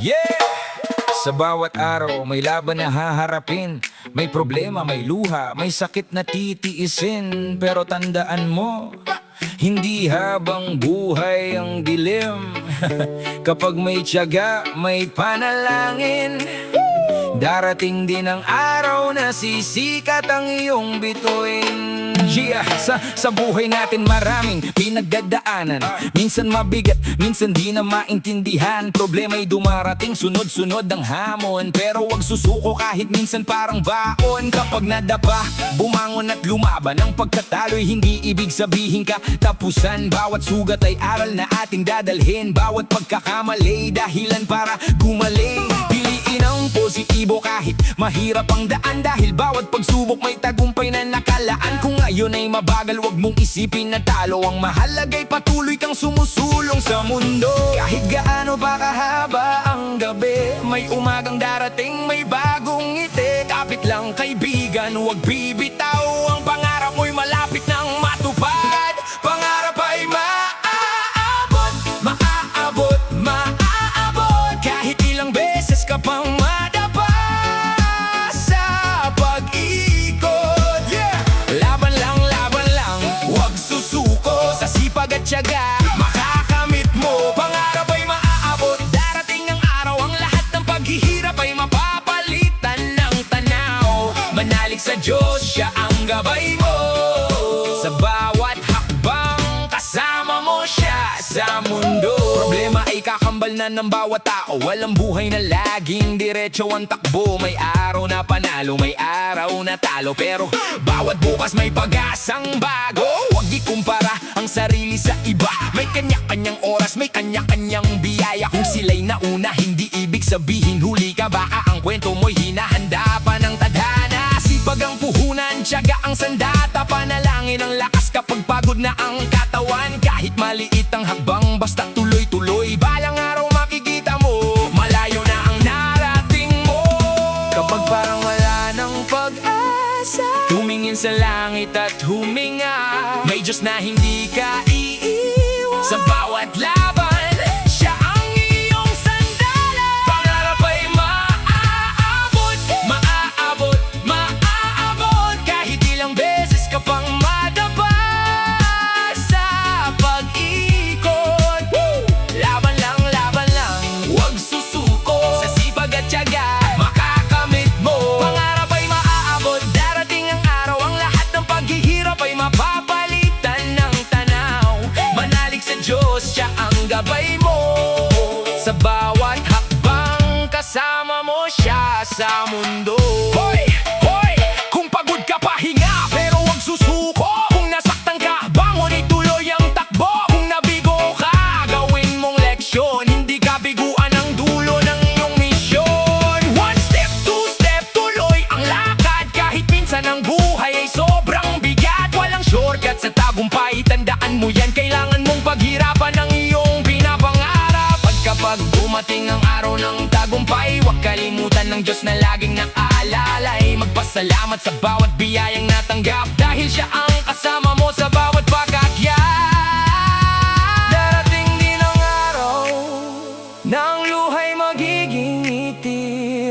Yeah! Sa bawat araw may laban na haharapin. May problema, may luha, may sakit na titiisin. Pero tandaan mo, hindi habang buhay ang dilim. Kapag may tiyaga, may panalangin. Darating din ang araw na sisikat ang iyong bituin. Yeah, sa buhay natin maraming pinagdadaanan. Minsan mabigat, minsan di na maintindihan. Problema'y dumarating, sunod-sunod ang hamon. Pero wag susuko kahit minsan parang baon. Kapag nadapa, bumangon at lumaban. Ang pagkatalo'y hindi ibig sabihin ka tapusan. Bawat sugat ay aral na ating dadalhin. Bawat pagkakamali, dahilan para gumaling. Piliin ang positibo kahit mahirap ang daan. Dahil bawat pagsubok may tagumpay na nakalaan. Kung ngayon ay mabagal, wag mong isipin na talo. Ang mahalaga'y patuloy kang sumusulong sa mundo. Kahit gaano pa kahaba ang gabi, may umagang darating, may bagong ngiti. Kapit lang kaibigan, wag bibitaw. Ang pangarap mo'y malapit nang matupad. Pangarap ay maaabot, maaabot, maaabot. Kahit ilang beses ka pang madapa sa pag-ikot. Yeah! Laban lang, wag susuko. Sa sipag at tiyaga, makakamit mo. Pangarap ay maaabot, darating ang araw. Ang lahat ng paghihirap ay mapapalitan ng tanaw. Manalig sa Diyos, siya ang gabay mo. Sa bawat hakbang, kasama mo siya sa mundo. Problema ay kakambal na ng bawat tao. Walang buhay na laging diretso ang takbo. May araw na panalo, may araw na talo. Pero bawat bukas may pag-asang bago. Huwag ikumpara ang sarili sa iba. May kanya-kanyang oras, may kanya-kanyang biyaya. Kung sila'y nauna, hindi ibig sabihin huli ka. Baka ang kwento mo'y hinahanda pa ng tadhana. Sipag ang puhunan, tiyaga ang sandata. Panalangin ang lakas kapag pagod na ang katawan. Kahit maliit ang hakbang, basta tuloy-tuloy. Balang araw makikita mo, malayo na ang narating mo. Kapag parang wala ng pag-asa, tumingin sa langit at huminga. May Diyos na hindi ka iiwan. Sa bawat laban, siya ang iyong sandalan. Pangarap ay maaabot, maaabot, maaabot. Kahit ilang beses ka pang madapa sa pag-ikot. Laban lang, wag susuko. Sa sipag at tiyaga, makakamit mo. Pangarap ay maaabot, darating ang araw. Ang lahat ng paghihirap ay mapapalitan ng tanaw. Manalig sa Diyos, siya ang gabay mo. Sa bawat hakbang, kasama mo siya sa mundo. Hoy! Hoy! Kung pagod ka, pahinga, pero wag susuko. Kung nasaktan ka, bangon, ituloy ang takbo. Kung nabigo ka, gawin mong leksyon. Hindi ka biguan ang dulo ng iyong misyon. One step, two step, tuloy ang lakad. Kahit minsan ang buhay ay sobrang bigat. Walang shortcut sa tagumpay, tandaan mo yan. Kailangan mong paghirapan ang iyong pinapangarap. At kapag dumating ang araw ng tagumpay, huwag kalimutan ng Diyos na laging nakaalalay. Magpasalamat sa bawat biyayang natanggap, dahil siya ang kasama mo sa bawat pag-akyat. Darating din ang araw ng luhay magiging ngiti.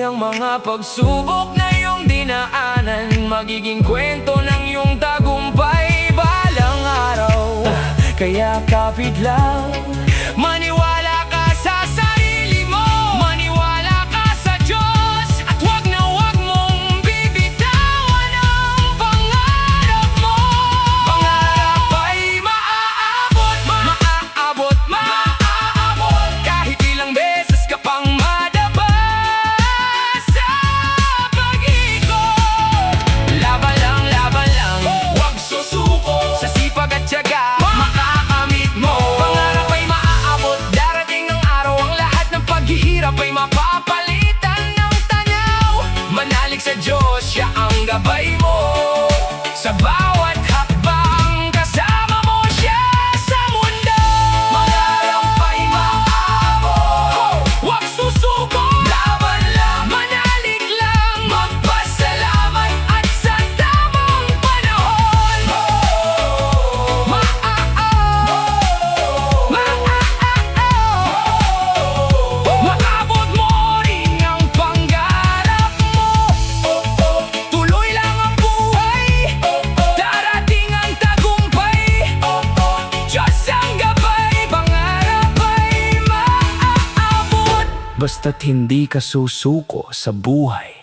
Ang mga pagsubok na iyong dinaanan, magiging kwento ng iyong tagumpay balang araw. Kaya kapit lang, maniwala ka sa sarili mo. Maniwala ka sa Diyos, at wag na wag mong bibitawan ang pangarap mo. Pangarap ay maaabot, maaabot, maaabot. Kahit ilang beses ka pang madapa sa pag-ikot. Laban lang, wag susuko. Sa sipag at tiyaga, makakamit mo. Pangarap ay maaabot, darating ang araw. Ang lahat ng paghihirap ay mapapalitan ng tanaw. Manalig sa Diyos, siya ang gabay mo. Sa bawat hakbang, kasama mo siya sa mundo. Pangarap ay maaabot, wag susuko. Laban lang, manalig lang, magpasalamat at sa tamang panahon. Maaabot mo. Basta't hindi ka susuko sa buhay.